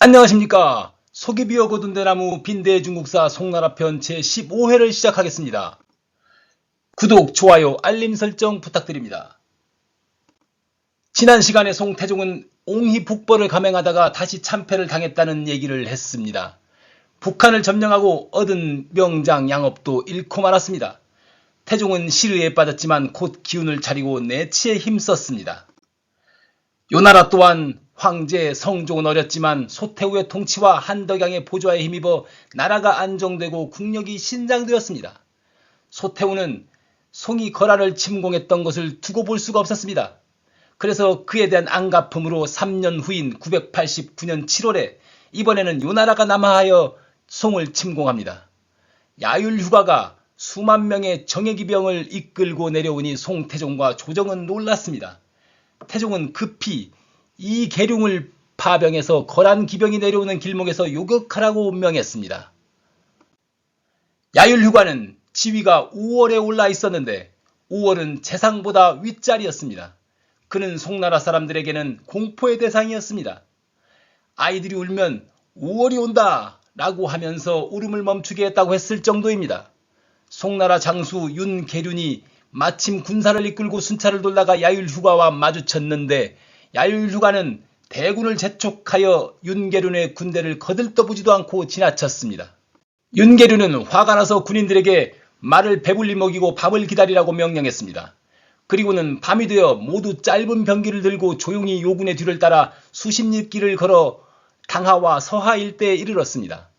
안녕하십니까. 속이 비어 거둔 대나무 빈대 중국사 송나라 편 제15회를 시작하겠습니다. 구독, 좋아요, 알림 설정 부탁드립니다. 지난 시간에 송태종은 옹희북벌을 감행하다가 다시 참패를 당했다는 얘기를 했습니다. 북한을 점령하고 얻은 명장 양업도 잃고 말았습니다. 태종은 시르에 빠졌지만 곧 기운을 차리고 내치에 힘썼습니다. 요나라 또한 황제 성종은 어렸지만 소태우의 통치와 한덕양의 보좌에 힘입어 나라가 안정되고 국력이 신장되었습니다. 소태우는 송이 거란을 침공했던 것을 두고 볼 수가 없었습니다. 그래서 그에 대한 안갚음으로 3년 후인 989년 7월에 이번에는 요나라가 남하하여 송을 침공합니다. 야율휴가가 수만 명의 정예기병을 이끌고 내려오니 송태종과 조정은 놀랐습니다. 태종은 급히 이 계룡을 파병해서 거란 기병이 내려오는 길목에서 요격하라고 명했습니다. 야율휴가는 지위가 우월에 올라 있었는데 우월은 재상보다 윗자리였습니다. 그는 송나라 사람들에게는 공포의 대상이었습니다. 아이들이 울면 우월이 온다 라고 하면서 울음을 멈추게 했다고 했을 정도입니다. 송나라 장수 윤계륜이 마침 군사를 이끌고 순찰을 돌다가 야율휴가와 마주쳤는데 야율휴가는 대군을 재촉하여 윤계륜의 군대를 거들떠보지도 않고 지나쳤습니다. 윤계륜은 화가 나서 군인들에게 말을 배불리 먹이고 밥을 기다리라고 명령했습니다. 그리고는 밤이 되어 모두 짧은 병기를 들고 조용히 요군의 뒤를 따라 수십 리길을 걸어 당하와 서하 일대에 이르렀습니다.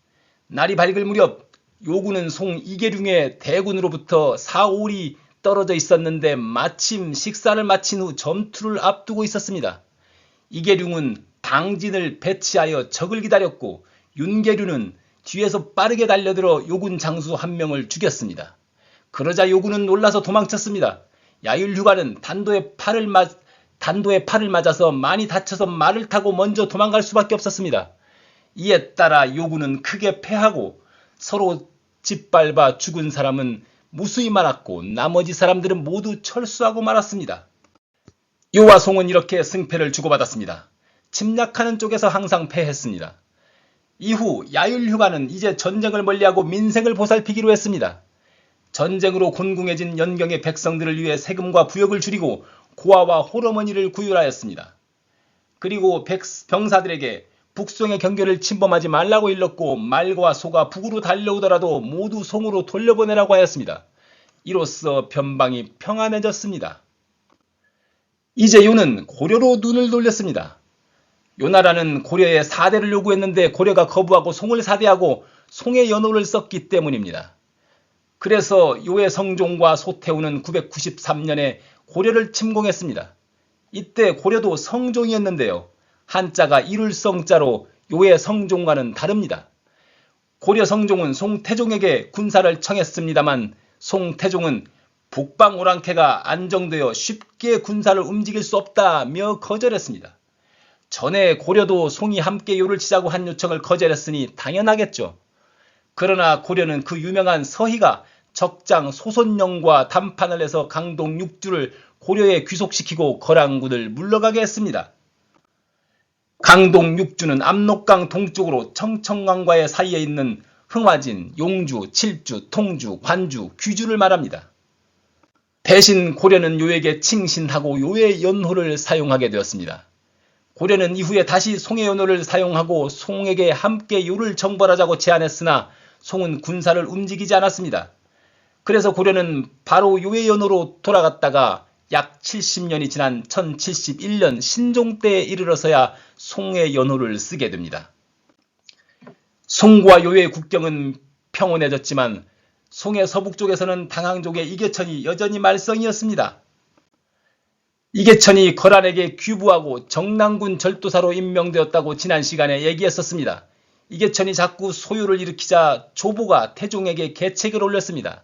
날이 밝을 무렵 요군은 송 이계룡의 대군으로부터 4~5리 떨어져 있었는데 마침 식사를 마친 후 점투를 앞두고 있었습니다. 이계룡은 방진을 배치하여 적을 기다렸고 윤계륜은 뒤에서 빠르게 달려들어 요군 장수 한 명을 죽였습니다. 그러자 요군은 놀라서 도망쳤습니다. 야율휴가는 단도에 팔을 맞아서 많이 다쳐서 말을 타고 먼저 도망갈 수밖에 없었습니다. 이에 따라 요군은 크게 패하고 서로 짓밟아 죽은 사람은 무수히 많았고 나머지 사람들은 모두 철수하고 말았습니다. 요와 송은 이렇게 승패를 주고받았습니다. 침략하는 쪽에서 항상 패했습니다. 이후 야율휴가는 이제 전쟁을 멀리하고 민생을 보살피기로 했습니다. 전쟁으로 곤궁해진 연경의 백성들을 위해 세금과 부역을 줄이고 고아와 홀어머니를 구휼하였습니다. 그리고 병사들에게 북송의 경계를 침범하지 말라고 일렀고 말과 소가 북으로 달려오더라도 모두 송으로 돌려보내라고 하였습니다. 이로써 변방이 평안해졌습니다. 이제 요는 고려로 눈을 돌렸습니다. 요나라는 고려에 사대를 요구했는데 고려가 거부하고 송을 사대하고 송의 연호를 썼기 때문입니다. 그래서 요의 성종과 소태우는 993년에 고려를 침공했습니다. 이때 고려도 성종이었는데요. 한자가 이룰 성자로 요의 성종과는 다릅니다. 고려 성종은 송태종에게 군사를 청했습니다만 송태종은 북방 오랑캐가 안정되어 쉽게 군사를 움직일 수 없다며 거절했습니다. 전에 고려도 송이 함께 요를 치자고 한 요청을 거절했으니 당연하겠죠. 그러나 고려는 그 유명한 서희가 적장 소손영과 담판을 해서 강동 육주를 고려에 귀속시키고 거란군을 물러가게 했습니다. 강동 육주는 압록강 동쪽으로 청천강과의 사이에 있는 흥화진, 용주, 칠주, 통주, 관주, 귀주를 말합니다. 대신 고려는 요에게 칭신하고 요의 연호를 사용하게 되었습니다. 고려는 이후에 다시 송의 연호를 사용하고 송에게 함께 요를 정벌하자고 제안했으나 송은 군사를 움직이지 않았습니다. 그래서 고려는 바로 요의 연호로 돌아갔다가 약 70년이 지난 1071년 신종 때에 이르러서야 송의 연호를 쓰게 됩니다. 송과 요의 국경은 평온해졌지만 송의 서북쪽에서는 당항족의 이계천이 여전히 말썽이었습니다. 이계천이 거란에게 귀부하고 정난군 절도사로 임명되었다고 지난 시간에 얘기했었습니다. 이계천이 자꾸 소요를 일으키자 조보가 태종에게 계책을 올렸습니다.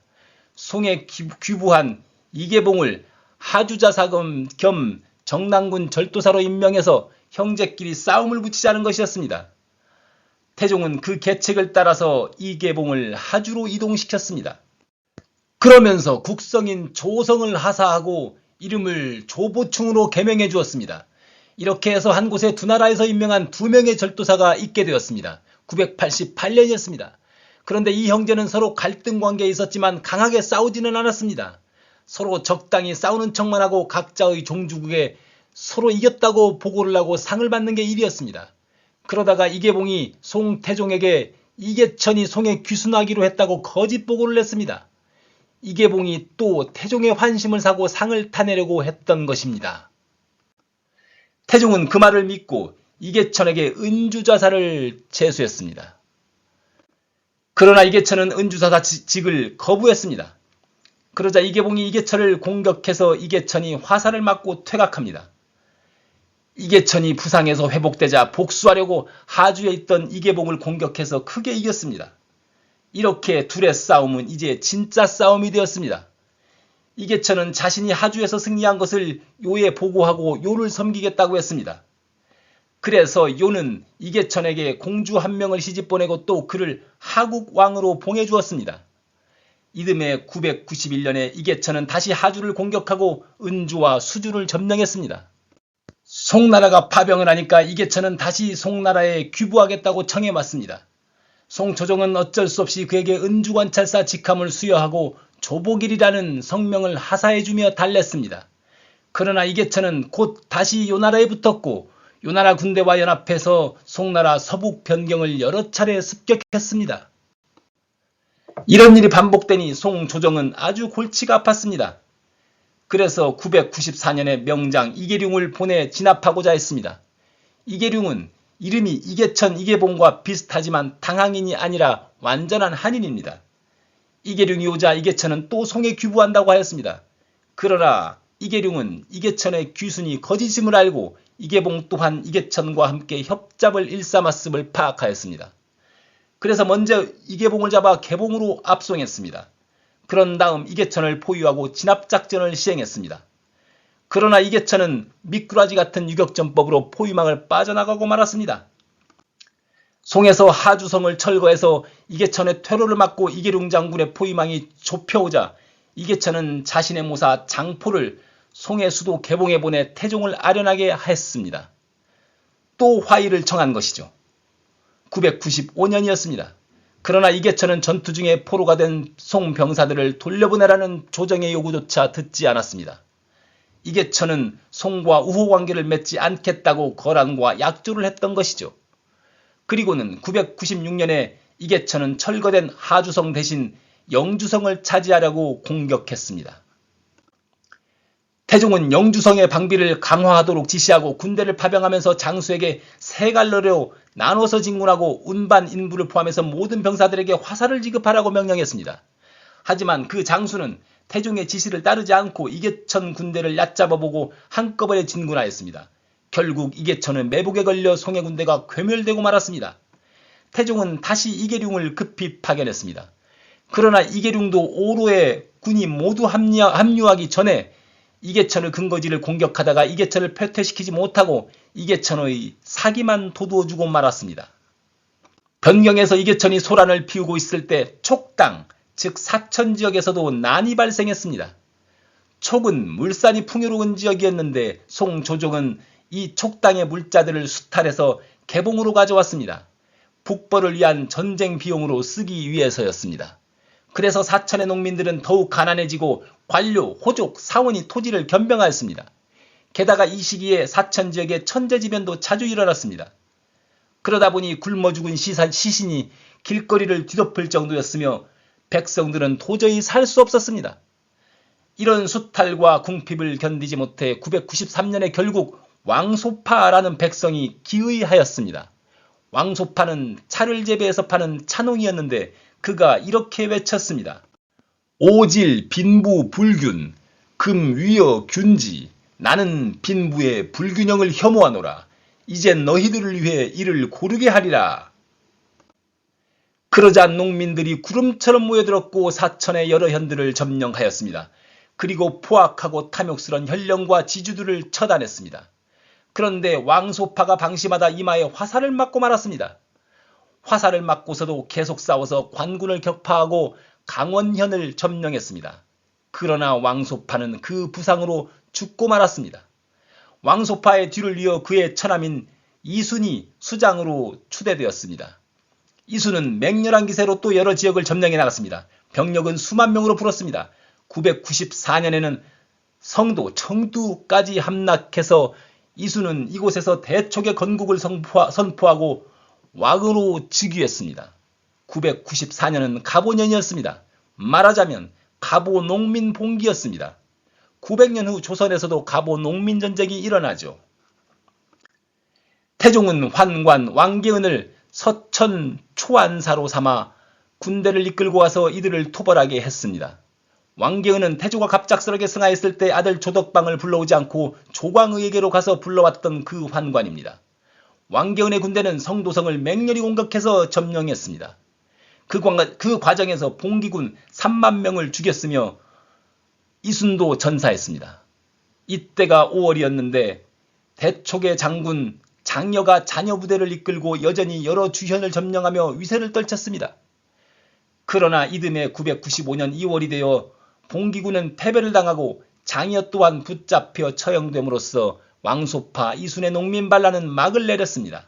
송에 귀부한 이계봉을 하주자사금 겸 정난군 절도사로 임명해서 형제끼리 싸움을 붙이자는 것이었습니다. 태종은 그 계책을 따라서 이계봉을 하주로 이동시켰습니다. 그러면서 국성인 조성을 하사하고 이름을 조보충으로 개명해 주었습니다. 이렇게 해서 한 곳에 두 나라에서 임명한 두 명의 절도사가 있게 되었습니다. 988년이었습니다. 그런데 이 형제는 서로 갈등 관계에 있었지만 강하게 싸우지는 않았습니다. 서로 적당히 싸우는 척만 하고 각자의 종주국에 서로 이겼다고 보고를 하고 상을 받는 게 일이었습니다. 그러다가 이계봉이 송태종에게 이계천이 송에 귀순하기로 했다고 거짓 보고를 냈습니다. 이계봉이 또 태종의 환심을 사고 상을 타내려고 했던 것입니다. 태종은 그 말을 믿고 이계천에게 은주좌사를 제수했습니다. 그러나 이계천은 은주좌사직을 거부했습니다. 그러자 이계봉이 이계천을 공격해서 이계천이 화살을 맞고 퇴각합니다. 이계천이 부상에서 회복되자 복수하려고 하주에 있던 이계봉을 공격해서 크게 이겼습니다. 이렇게 둘의 싸움은 이제 진짜 싸움이 되었습니다. 이계천은 자신이 하주에서 승리한 것을 요에 보고하고 요를 섬기겠다고 했습니다. 그래서 요는 이계천에게 공주 한 명을 시집보내고 또 그를 하국왕으로 봉해주었습니다. 이듬해 991년에 이계천은 다시 하주를 공격하고 은주와 수주를 점령했습니다. 송나라가 파병을 하니까 이계천은 다시 송나라에 귀부하겠다고 청해왔습니다. 송초종은 어쩔 수 없이 그에게 은주관찰사 직함을 수여하고 조복일이라는 성명을 하사해주며 달랬습니다. 그러나 이계천은 곧 다시 요나라에 붙었고 요나라 군대와 연합해서 송나라 서북 변경을 여러 차례 습격했습니다. 이런 일이 반복되니 송조정은 아주 골치가 아팠습니다. 그래서 994년에 명장 이계룡을 보내 진압하고자 했습니다. 이계룡은 이름이 이계천, 이계봉과 비슷하지만 당항인이 아니라 완전한 한인입니다. 이계룡이 오자 이계천은 또 송에 귀부한다고 하였습니다. 그러나 이계룡은 이계천의 귀순이 거짓임을 알고 이계봉 또한 이계천과 함께 협잡을 일삼았음을 파악하였습니다. 그래서 먼저 이계봉을 잡아 계봉으로 압송했습니다. 그런 다음 이계천을 포위하고 진압작전을 시행했습니다. 그러나 이계천은 미꾸라지 같은 유격전법으로 포위망을 빠져나가고 말았습니다. 송에서 하주성을 철거해서 이계천의 퇴로를 막고 이계룡 장군의 포위망이 좁혀오자 이계천은 자신의 모사 장포를 송의 수도 계봉에 보내 태종을 아련하게 했습니다. 또 화의를 청한 것이죠. 995년이었습니다. 그러나 이계천은 전투 중에 포로가 된 송병사들을 돌려보내라는 조정의 요구조차 듣지 않았습니다. 이계천은 송과 우호관계를 맺지 않겠다고 거란과 약조를 했던 것이죠. 그리고는 996년에 이계천은 철거된 하주성 대신 영주성을 차지하려고 공격했습니다. 태종은 영주성의 방비를 강화하도록 지시하고 군대를 파병하면서 장수에게 세 갈래로 나눠서 진군하고 운반 인부를 포함해서 모든 병사들에게 화살을 지급하라고 명령했습니다. 하지만 그 장수는 태종의 지시를 따르지 않고 이계천 군대를 얕잡아보고 한꺼번에 진군하였습니다. 결국 이계천은 매복에 걸려 송해 군대가 괴멸되고 말았습니다. 태종은 다시 이계룡을 급히 파견했습니다. 그러나 이계룡도 오로에 군이 모두 합류하기 전에 이계천의 근거지를 공격하다가 이계천을 패퇴시키지 못하고 이계천의 사기만 돋워주고 말았습니다. 변경에서 이계천이 소란을 피우고 있을 때 촉당, 즉 사천 지역에서도 난이 발생했습니다. 촉은 물산이 풍요로운 지역이었는데 송조종은 이 촉당의 물자들을 수탈해서 계봉으로 가져왔습니다. 북벌을 위한 전쟁 비용으로 쓰기 위해서였습니다. 그래서 사천의 농민들은 더욱 가난해지고 관료, 호족, 사원이 토지를 겸병하였습니다. 게다가 이 시기에 사천 지역에 천재지변도 자주 일어났습니다. 그러다 보니 굶어 죽은 시신이 길거리를 뒤덮을 정도였으며 백성들은 도저히 살 수 없었습니다. 이런 수탈과 궁핍을 견디지 못해 993년에 결국 왕소파라는 백성이 기의하였습니다. 왕소파는 차를 재배해서 파는 찬홍이었는데 그가 이렇게 외쳤습니다. 오질 빈부 불균 금위어 균지 나는 빈부의 불균형을 혐오하노라. 이젠 너희들을 위해 이를 고르게 하리라. 그러자 농민들이 구름처럼 모여들었고 사천의 여러 현들을 점령하였습니다. 그리고 포악하고 탐욕스런 현령과 지주들을 처단했습니다. 그런데 왕소파가 방심하다 이마에 화살을 맞고 말았습니다. 화살을 맞고서도 계속 싸워서 관군을 격파하고 강원현을 점령했습니다. 그러나 왕소파는 그 부상으로 죽고 말았습니다. 왕소파의 뒤를 이어 그의 처남인 이순이 수장으로 추대되었습니다. 이순은 맹렬한 기세로 또 여러 지역을 점령해 나갔습니다. 병력은 수만 명으로 불었습니다. 994년에는 성도 청두까지 함락해서 이순은 이곳에서 대촉의 건국을 선포하고 왕으로 즉위했습니다. 994년은 갑오년이었습니다. 말하자면 갑오농민봉기였습니다. 900년 후 조선에서도 갑오농민전쟁이 일어나죠. 태종은 환관 왕계은을 서천 초안사로 삼아 군대를 이끌고 와서 이들을 토벌하게 했습니다. 왕계은은 태조가 갑작스럽게 승하했을 때 아들 조덕방을 불러오지 않고 조광의에게로 가서 불러왔던 그 환관입니다. 왕계은의 군대는 성도성을 맹렬히 공격해서 점령했습니다. 그 과정에서 봉기군 3만 명을 죽였으며 이순도 전사했습니다. 이때가 5월이었는데 대촉의 장군 장여가 자녀 부대를 이끌고 여전히 여러 주현을 점령하며 위세를 떨쳤습니다. 그러나 이듬해 995년 2월이 되어 봉기군은 패배를 당하고 장여 또한 붙잡혀 처형됨으로써 왕소파 이순의 농민반란은 막을 내렸습니다.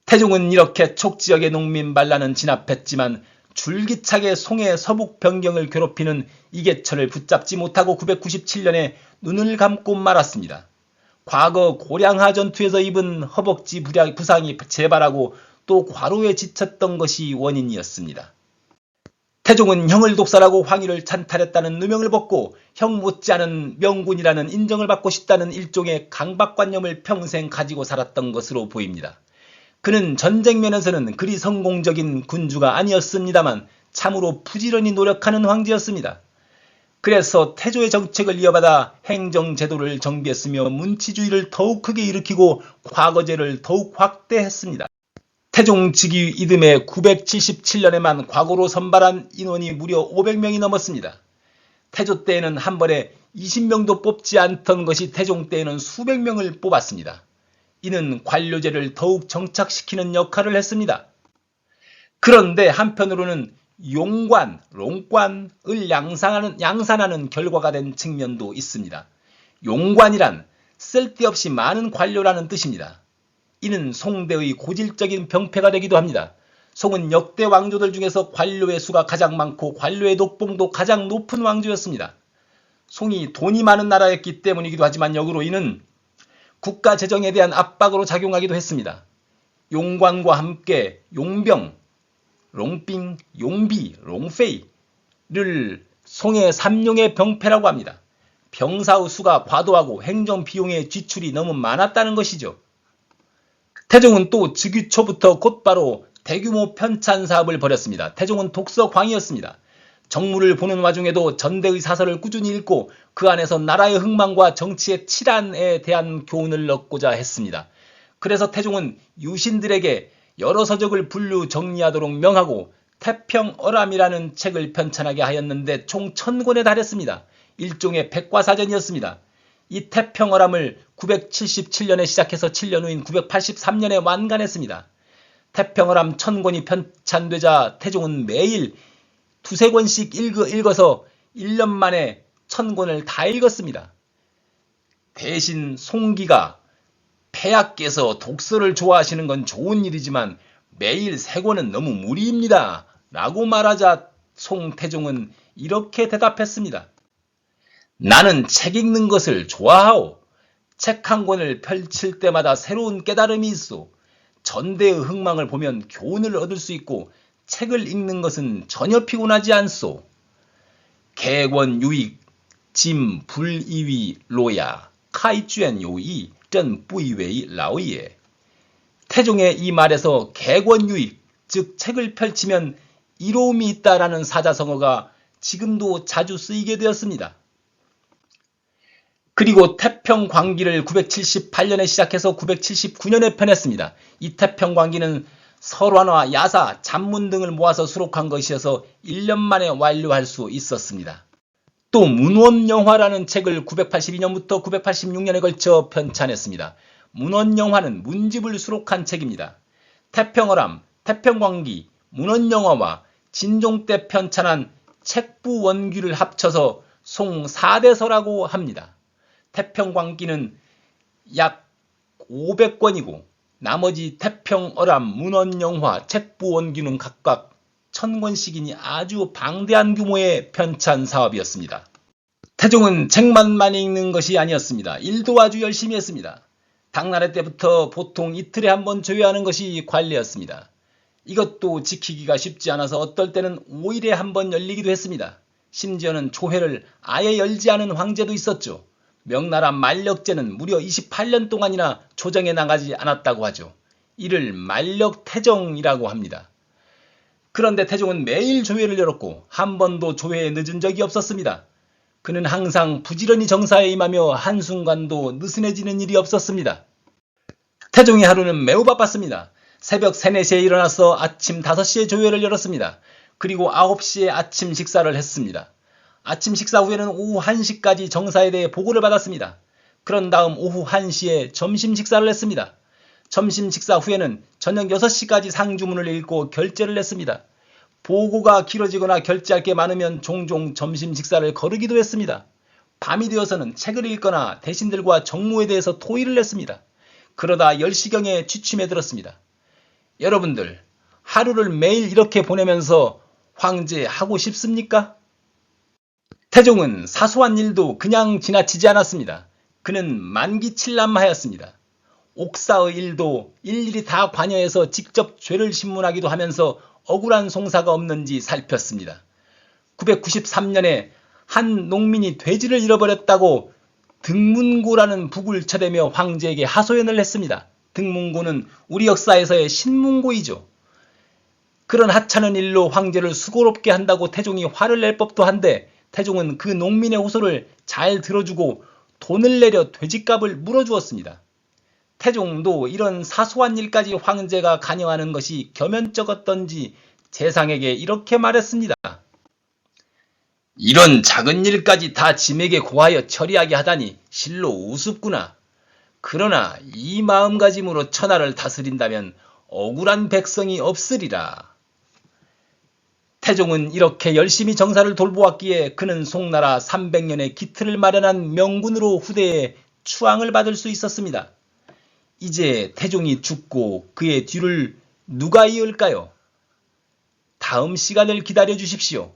태종은 이렇게 촉지역의 농민반란은 진압했지만 줄기차게 송의 서북 병경을 괴롭히는 이계철을 붙잡지 못하고 997년에 눈을 감고 말았습니다. 과거 고량하 전투에서 입은 허벅지 부상이 재발하고 또 과로에 지쳤던 것이 원인이었습니다. 태종은 형을 독살하고 황희를 찬탈했다는 누명을 벗고 형 못지않은 명군이라는 인정을 받고 싶다는 일종의 강박관념을 평생 가지고 살았던 것으로 보입니다. 그는 전쟁면에서는 그리 성공적인 군주가 아니었습니다만 참으로 부지런히 노력하는 황제였습니다. 그래서 태조의 정책을 이어받아 행정제도를 정비했으며 문치주의를 더욱 크게 일으키고 과거제를 더욱 확대했습니다. 태종 즉위 이듬해 977년에만 과거로 선발한 인원이 무려 500명이 넘었습니다. 태조 때에는 한 번에 20명도 뽑지 않던 것이 태종 때에는 수백 명을 뽑았습니다. 이는 관료제를 더욱 정착시키는 역할을 했습니다. 그런데 한편으로는 용관, 롱관을 양산하는 결과가 된 측면도 있습니다. 용관이란 쓸데없이 많은 관료라는 뜻입니다. 이는 송대의 고질적인 병폐가 되기도 합니다. 송은 역대 왕조들 중에서 관료의 수가 가장 많고 관료의 독봉도 가장 높은 왕조였습니다. 송이 돈이 많은 나라였기 때문이기도 하지만 역으로 이는 국가 재정에 대한 압박으로 작용하기도 했습니다. 용관과 함께 용병, 롱빙, 용비, 롱페이를 송의 삼용의 병폐라고 합니다. 병사의 수가 과도하고 행정 비용의 지출이 너무 많았다는 것이죠. 태종은 또 즉위 초부터 곧바로 대규모 편찬 사업을 벌였습니다. 태종은 독서광이었습니다. 정무를 보는 와중에도 전대의 사설을 꾸준히 읽고 그 안에서 나라의 흥망과 정치의 치란에 대한 교훈을 얻고자 했습니다. 그래서 태종은 유신들에게 여러 서적을 분류 정리하도록 명하고 태평어람이라는 책을 편찬하게 하였는데 총 1000권에 달했습니다. 일종의 백과사전이었습니다. 이 태평어람을 977년에 시작해서 7년 후인 983년에 완간했습니다. 태평어람 1000권이 편찬되자 태종은 매일 두세 권씩 읽어서 1년 만에 1000권을 다 읽었습니다. 대신 송기가 폐하께서 독서를 좋아하시는 건 좋은 일이지만 매일 3권은 너무 무리입니다. 라고 말하자 송태종은 이렇게 대답했습니다. 나는 책 읽는 것을 좋아하오. 책 한 권을 펼칠 때마다 새로운 깨달음이 있어. 전대의 흥망을 보면 교훈을 얻을 수 있고 책을 읽는 것은 전혀 피곤하지 않소. 개권 유익 짐 불이위 로야 카이주엔 요이 전 뿌이웨이 라오이에. 태종의 이 말에서 개권 유익, 즉 책을 펼치면 이로움이 있다라는 사자성어가 지금도 자주 쓰이게 되었습니다. 그리고 태평광기를 978년에 시작해서 979년에 편했습니다. 이 태평광기는 설환화, 야사, 잡문 등을 모아서 수록한 것이어서 1년 만에 완료할 수 있었습니다. 또 문원영화라는 책을 982년부터 986년에 걸쳐 편찬했습니다. 문원영화는 문집을 수록한 책입니다. 태평어람, 태평광기, 문원영화와 진종 때 편찬한 책부원규를 합쳐서 송 4대서라고 합니다. 태평광기는 약 500권이고 나머지 태평어람, 문헌영화, 책부원기는 각각 1000권씩이니 아주 방대한 규모의 편찬 사업이었습니다. 태종은 책만 많이 읽는 것이 아니었습니다. 일도 아주 열심히 했습니다. 당나라 때부터 보통 이틀에 한 번 조회하는 것이 관례였습니다. 이것도 지키기가 쉽지 않아서 어떨 때는 5일에 한 번 열리기도 했습니다. 심지어는 조회를 아예 열지 않은 황제도 있었죠. 명나라 만력제는 무려 28년 동안이나 조정에 나가지 않았다고 하죠. 이를 만력태정이라고 합니다. 그런데 태종은 매일 조회를 열었고 한 번도 조회에 늦은 적이 없었습니다. 그는 항상 부지런히 정사에 임하며 한순간도 느슨해지는 일이 없었습니다. 태종의 하루는 매우 바빴습니다. 새벽 3, 4시에 일어나서 아침 5시에 조회를 열었습니다. 그리고 9시에 아침 식사를 했습니다. 아침 식사 후에는 오후 1시까지 정사에 대해 보고를 받았습니다. 그런 다음 오후 1시에 점심 식사를 했습니다. 점심 식사 후에는 저녁 6시까지 상주문을 읽고 결제를 했습니다. 보고가 길어지거나 결제할 게 많으면 종종 점심 식사를 거르기도 했습니다. 밤이 되어서는 책을 읽거나 대신들과 정무에 대해서 토의를 했습니다. 그러다 10시경에 취침에 들었습니다. 여러분들, 하루를 매일 이렇게 보내면서 황제 하고 싶습니까? 태종은 사소한 일도 그냥 지나치지 않았습니다. 그는 만기칠남하였습니다. 옥사의 일도 일일이 다 관여해서 직접 죄를 신문하기도 하면서 억울한 송사가 없는지 살폈습니다. 993년에 한 농민이 돼지를 잃어버렸다고 등문고라는 북을 쳐대며 황제에게 하소연을 했습니다. 등문고는 우리 역사에서의 신문고이죠. 그런 하찮은 일로 황제를 수고롭게 한다고 태종이 화를 낼 법도 한데 태종은 그 농민의 호소를 잘 들어주고 돈을 내려 돼지값을 물어주었습니다. 태종도 이런 사소한 일까지 황제가 간여하는 것이 겸연쩍었던지 재상에게 이렇게 말했습니다. 이런 작은 일까지 다 짐에게 고하여 처리하게 하다니 실로 우습구나. 그러나 이 마음가짐으로 천하를 다스린다면 억울한 백성이 없으리라. 태종은 이렇게 열심히 정사를 돌보았기에 그는 송나라 300년의 기틀을 마련한 명군으로 후대에 추앙을 받을 수 있었습니다. 이제 태종이 죽고 그의 뒤를 누가 이을까요? 다음 시간을 기다려 주십시오.